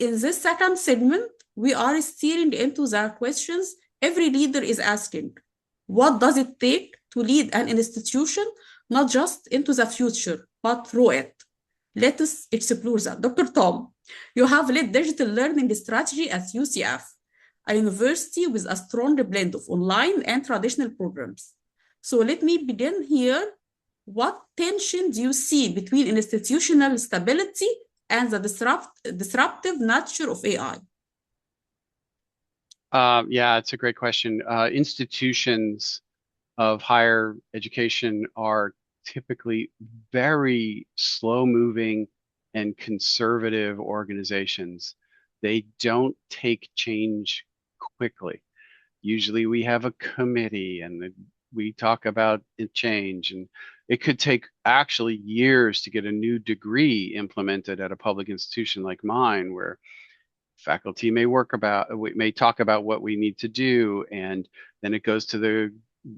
In this second segment, we are steering into the questions every leader is asking. What does it take to lead an institution, not just into the future, but through it? Let us explore that. Dr. Tom, you have led digital learning strategy at UCF, a university with a strong blend of online and traditional programs. So let me begin here. What tension do you see between institutional stability and the disruptive nature of AI? Yeah, it's a great question. Institutions of higher education are typically very slow-moving and conservative organizations. They don't take change quickly. Usually we have a committee and we talk about change, and it could take actually years to get a new degree implemented at a public institution like mine, where faculty may talk about what we need to do, and then it goes to the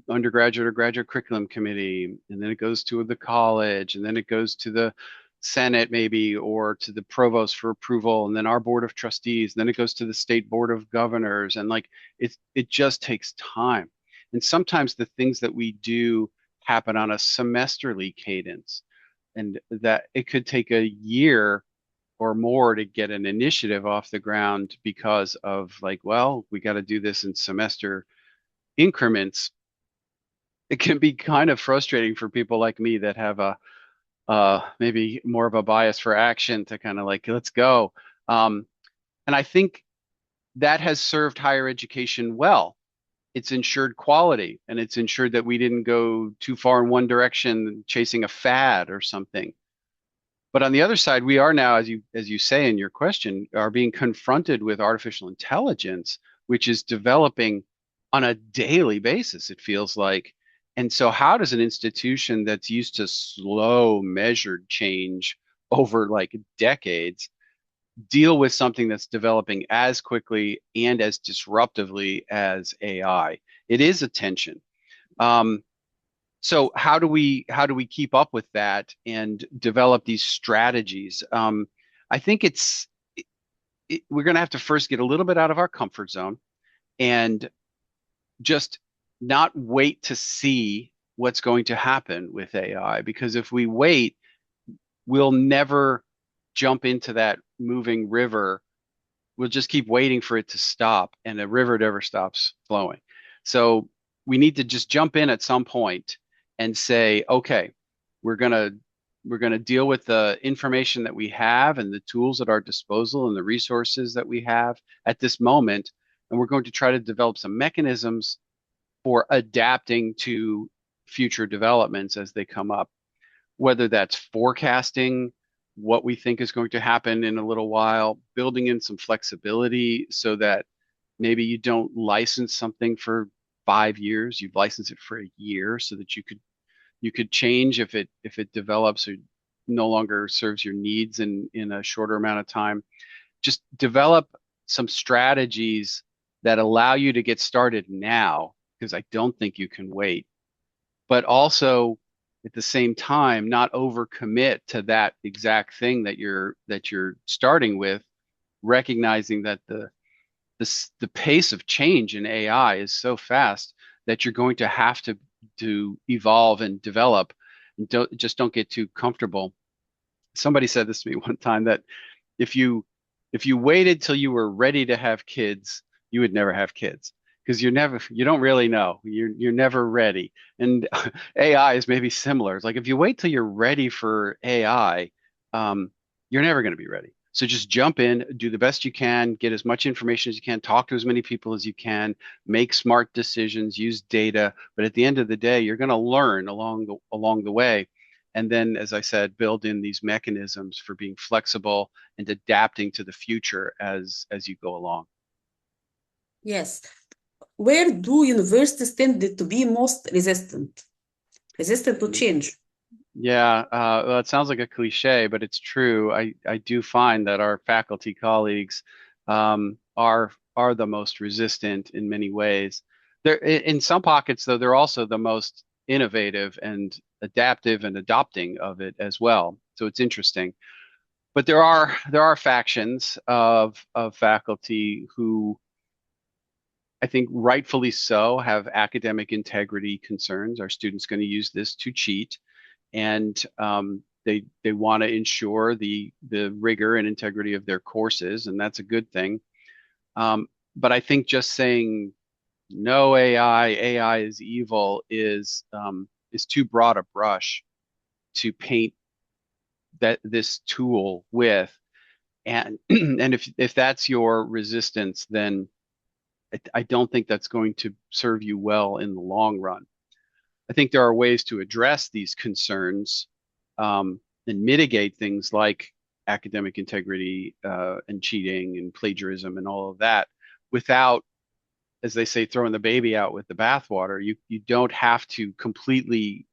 undergraduate or graduate curriculum committee, and then it goes to the college, and then it goes to the Senate maybe, or to the provost for approval, and then our board of trustees, and then it goes to the state board of governors, and like it just takes time. And sometimes the things that we do happen on a semesterly cadence, and that it could take a year or more to get an initiative off the ground because of like, well, we got to do this in semester increments. It can be kind of frustrating for people like me that have a maybe more of a bias for action, to kind of like, let's go. And I think that has served higher education well. It's ensured quality, and it's ensured that we didn't go too far in one direction, chasing a fad or something. But on the other side, we are now, as you say in your question, are being confronted with artificial intelligence, which is developing on a daily basis, it feels like. And so how does an institution that's used to slow, measured change over like decades deal with something that's developing as quickly and as disruptively as AI? It is a tension. So how do we keep up with that and develop these strategies? I think we're going to have to first get a little bit out of our comfort zone and just not wait to see what's going to happen with AI, because if we wait, we'll never jump into that moving river. We'll just keep waiting for it to stop, and the river never stops flowing. So we need to just jump in at some point and say, okay, we're gonna deal with the information that we have and the tools at our disposal and the resources that we have at this moment, and we're going to try to develop some mechanisms for adapting to future developments as they come up, whether that's forecasting what we think is going to happen in a little while, building in some flexibility so that maybe you don't license something for 5 years, you license it for a year so that you could change if it develops or no longer serves your needs in a shorter amount of time. Just develop some strategies that allow you to get started now, because I don't think you can wait. But also at the same time, not overcommit to that exact thing that you're starting with, recognizing that the pace of change in AI is so fast that you're going to have to evolve and develop, and don't get too comfortable. Somebody said this to me one time, that if you waited till you were ready to have kids, you would never have kids, because you don't really know. You're never ready. And AI is maybe similar. It's like if you wait till you're ready for AI, you're never going to be ready. So just jump in, do the best you can, get as much information as you can, talk to as many people as you can, make smart decisions, use data. But at the end of the day, you're going to learn along the way. And then, as I said, build in these mechanisms for being flexible and adapting to the future as you go along. Yes. Where do universities tend to be most resistant? Resistant to change? Yeah, well, it sounds like a cliche, but it's true. I do find that our faculty colleagues are the most resistant in many ways. They're in some pockets, though, they're also the most innovative and adaptive and adopting of it as well. So it's interesting. but there are factions of faculty who I think rightfully so have academic integrity concerns. Are students going to use this to cheat? And they want to ensure the rigor and integrity of their courses, and that's a good thing. But I think just saying no AI is evil is too broad a brush to paint that this tool with. And and if that's your resistance, then I don't think that's going to serve you well in the long run. I think there are ways to address these concerns and mitigate things like academic integrity and cheating and plagiarism and all of that without, as they say, throwing the baby out with the bathwater. You don't have to completely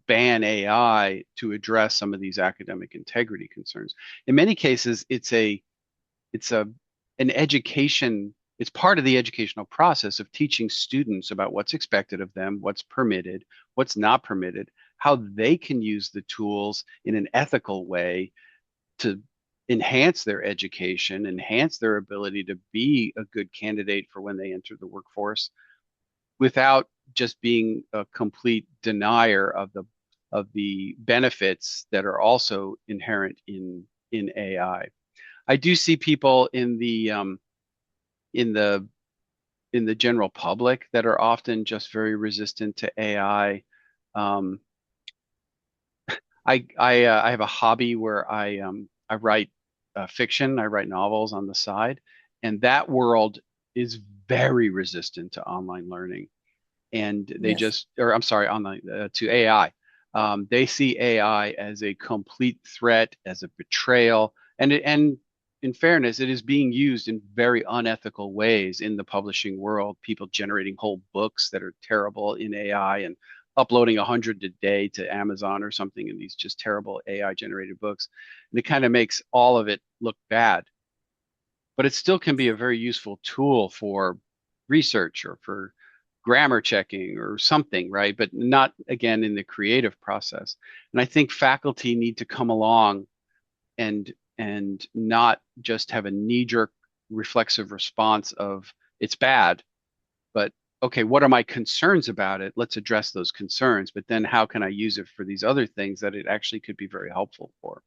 ban AI to address some of these academic integrity concerns. In many cases, it's an education. It's part of the educational process of teaching students about what's expected of them, what's permitted, what's not permitted, how they can use the tools in an ethical way to enhance their education, enhance their ability to be a good candidate for when they enter the workforce without just being a complete denier of the benefits that are also inherent in AI. I do see people in the in the general public that are often just very resistant to AI. Um, I have a hobby where I write fiction. I write novels on the side, and that world is very resistant to online learning. And they Yes. just, or I'm sorry, online to AI. They see AI as a complete threat, as a betrayal, and in fairness, it is being used in very unethical ways in the publishing world. People generating whole books that are terrible in AI and uploading 100 a day to Amazon or something in these just terrible AI generated books. And it kind of makes all of it look bad, but it still can be a very useful tool for research or for grammar checking or something, right? But not again in the creative process. And I think faculty need to come along and not just have a knee-jerk reflexive response of it's bad, but okay, what are my concerns about it? Let's address those concerns. But then how can I use it for these other things that it actually could be very helpful for?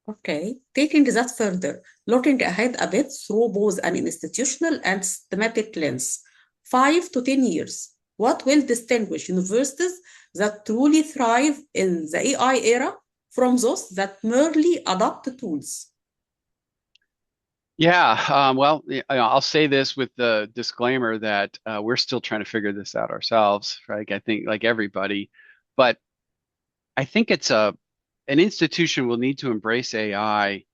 Okay, taking that further, looking ahead a bit through both an institutional and systematic lens, 5 to 10 years, what will distinguish universities that truly thrive in the AI era from those that merely adopt tools? Yeah, well, I'll say this with the disclaimer that we're still trying to figure this out ourselves, right? I think like everybody, but I think it's an institution will need to embrace AI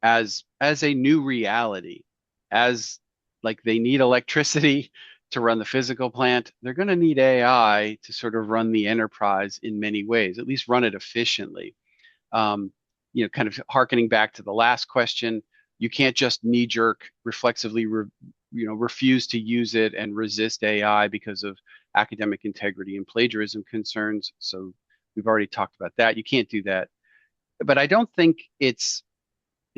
as a new reality, as like they need electricity to run the physical plant. They're going to need AI to sort of run the enterprise in many ways, at least run it efficiently. Um, kind of harkening back to the last question, you can't just knee jerk reflexively, refuse to use it and resist AI because of academic integrity and plagiarism concerns. So we've already talked about that. You can't do that. But I don't think it's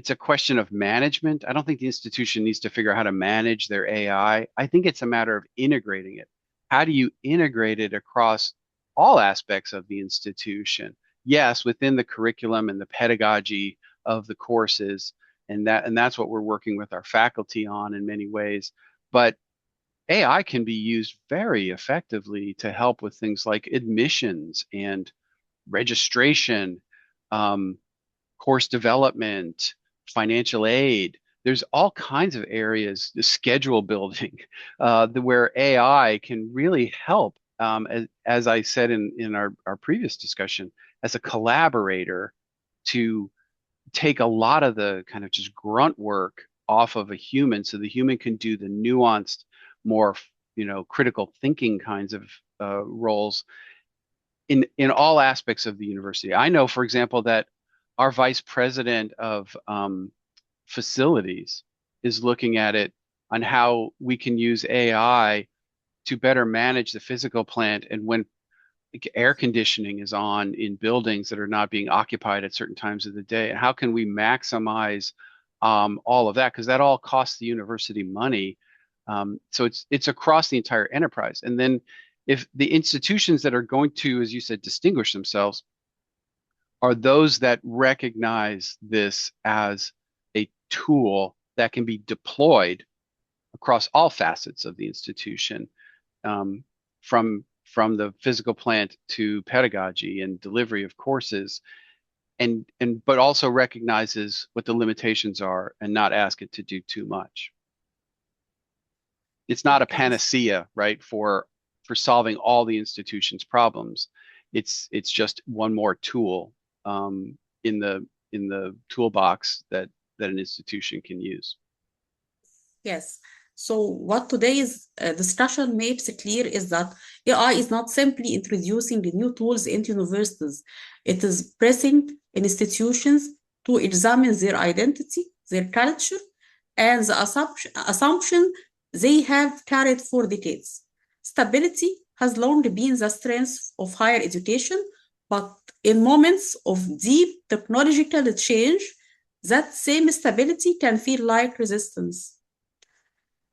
a question of management. I don't think the institution needs to figure out how to manage their AI. I think it's a matter of integrating it. How do you integrate it across all aspects of the institution? Yes, within the curriculum and the pedagogy of the courses, and that's what we're working with our faculty on in many ways. But AI can be used very effectively to help with things like admissions and registration, um, course development, financial aid. There's all kinds of areas, the schedule building, where AI can really help. As I said in our previous discussion, as a collaborator to take a lot of the kind of just grunt work off of a human so the human can do the nuanced, more, critical thinking kinds of roles in all aspects of the university. I know, for example, that our vice president of facilities is looking at it on how we can use AI to better manage the physical plant. And air conditioning is on in buildings that are not being occupied at certain times of the day? And how can we maximize all of that? Because that all costs the university money. So it's across the entire enterprise. And then if the institutions that are going to, as you said, distinguish themselves are those that recognize this as a tool that can be deployed across all facets of the institution, from the physical plant to pedagogy and delivery of courses, and but also recognizes what the limitations are and not ask it to do too much. It's not a panacea, right, for solving all the institution's problems. It's just one more tool in the toolbox that an institution can use. Yes. So what today's discussion makes clear is that AI is not simply introducing new tools into universities. It is pressing institutions to examine their identity, their culture, and the assumption they have carried for decades. Stability has long been the strength of higher education, but in moments of deep technological change, that same stability can feel like resistance.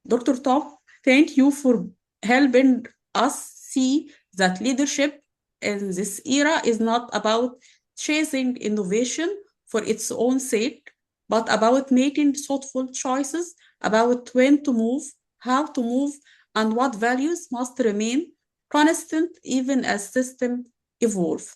Dr. Tom, thank you for helping us see that leadership in this era is not about chasing innovation for its own sake, but about making thoughtful choices about when to move, how to move, and what values must remain constant even as systems evolve.